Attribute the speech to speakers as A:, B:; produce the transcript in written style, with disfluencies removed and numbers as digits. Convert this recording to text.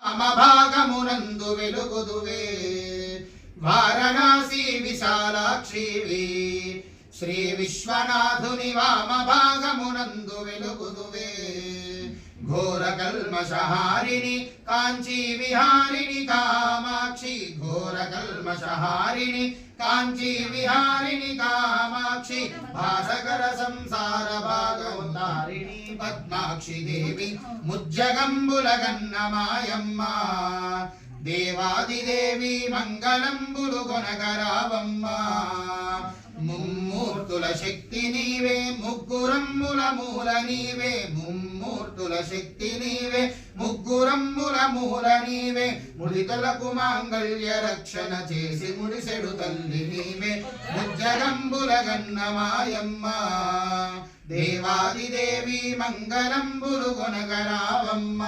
A: భాగమునందు వెలుగుదువే వారణాసి విశాలాక్షివి శ్రీ విశ్వనాథుని వామ భాగమునందు వెలుగుదువే ఘోర కల్మషహారిణి కాంచీ విహారిణి కామాక్షి ఘోర కల్మషహారిణి కాంచీ విహారిణి కామాక్షి భాసకర సంసార భాగముదారిణి పద్మాక్షి దేవి ముజ్జగంబులగన్న మాయమ్మ దేవాదిదేవి మంగళంబులు గొనగరావమ్మ ముమ్మూర్తుల శక్తి నీవే ముగ్గురమ్ముల మూల నీవే ముమ్మూర్తుల శక్తి నీవే ముగ్గురమ్ముల మూల నీవే ముడితలకు మాంగళ్య రక్షణ చేసి ముడిసెడు తల్లి నీవే ముజ్జగంబుల గన్న మాయమ్మ దేవాదిదేవి మంగళంబులు గొనగరావమ్మ